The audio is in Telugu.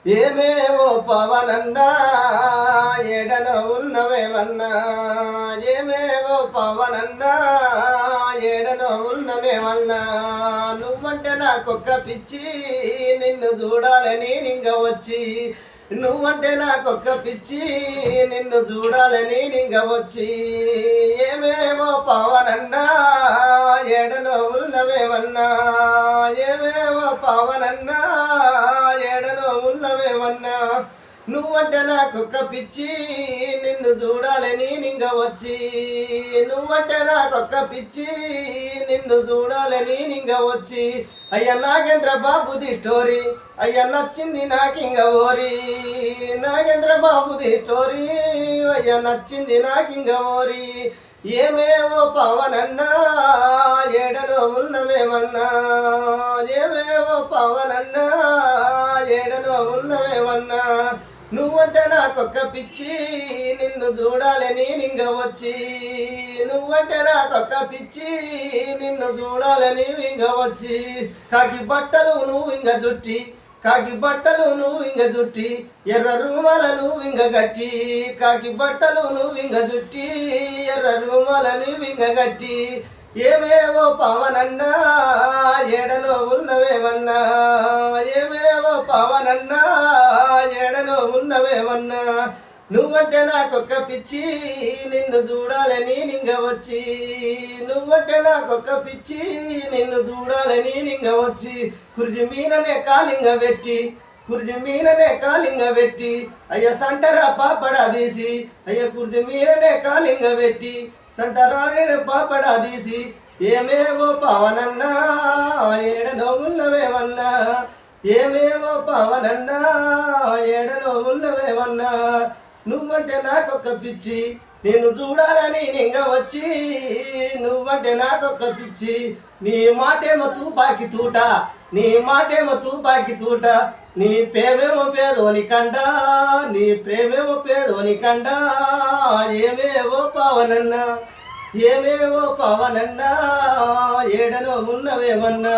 ఏమేవో పవనన్నా ఎడన ఉన్నవేమన్నా ఏమేవో పవనన్నా ఎడన ఉన్నవేమన్నా నువ్వంటే నాకొక్క పిచ్చి నిన్ను చూడాలని నింగ వచ్చి నువ్వంటే నాకొక్క పిచ్చి నిన్ను చూడాలని నింగ వచ్చి ఏమేవో పవనన్నా ఎడన ఉన్నవేమన్నా ఏమేవో పవనన్నా ఎడనో ఉన్నవేమన్నా నువ్వంటే నాకొక్క పిచ్చి నిన్ను చూడాలని నింగ వచ్చి నువ్వంటే నాకొక్క పిచ్చి నిన్ను చూడాలని నింగ వచ్చి అయ్యా నాగేంద్ర బాబుది స్టోరీ అయ్యా నచ్చింది నాకింగ ఓరి నాగేంద్ర బాబుది స్టోరీ అయ్యా నచ్చింది నాకింగ ఓరి ఏమేవో పవనన్నా ఎడనో ఉన్నవేమన్నా ఏమేవో పవనన్నా ఎడనో ఉన్నవేమన్నా నువ్వంటే నాకొక్క పిచ్చి నిన్ను చూడాలని నింగ వచ్చి నువ్వంటే నాకొక్క పిచ్చి నిన్ను చూడాలని నింగ వచ్చి కాకి బట్టలు నువ్వు ఇంగ జుట్టి కాకి బట్టలు నువ్వు ఇంగ జుట్టి ఎర్ర రూమాల నువ్వు ఇంగ గట్టి కాకి బట్టలు నువ్వు ఇంగ జుట్టి ఎర్ర రూమాల నువ్వు ఇంగ గట్టి ఏమేవో పవనన్నా ఎడనో ఉన్నవేమన్నా ఏమేవో పవనన్నా ఎడనో ఉన్నవేమన్నా నువ్వంటే నాకొక్క పిచ్చి నిన్ను చూడాలని నింగ వచ్చి నువ్వంటే నాకొక్క పిచ్చి నిన్ను చూడాలని నింగ వచ్చి కుర్జి మీననే కాలింగ పెట్టి కుర్జి మీననే కాలింగ పెట్టి అయ్య సంటరా పాపడా తీసి అయ్య కుర్జి మీననే కాలింగ పెట్టి సంటరానే పాపడా తీసి ఏమేవో పవనన్నా ఎడనో ఉన్నవేమన్నా ఏమేవో పవనన్నా ఎడనో ఉన్నవేమన్నా నువ్వంటే నాకొక్క పిచ్చి నేను చూడాలని నింగ వచ్చి నువ్వంటే నాకొక్క పిచ్చి నీ మాటేమో తూపాకి తూట నీ మాటేమో తూపాకి తూట నీ ప్రేమేమో పేదోని కండ నీ ప్రేమేమో పేదోని కండ ఏమేవో పవనన్నా ఏమేవో పవనన్నా ఎడనో ఉన్నవేమన్నా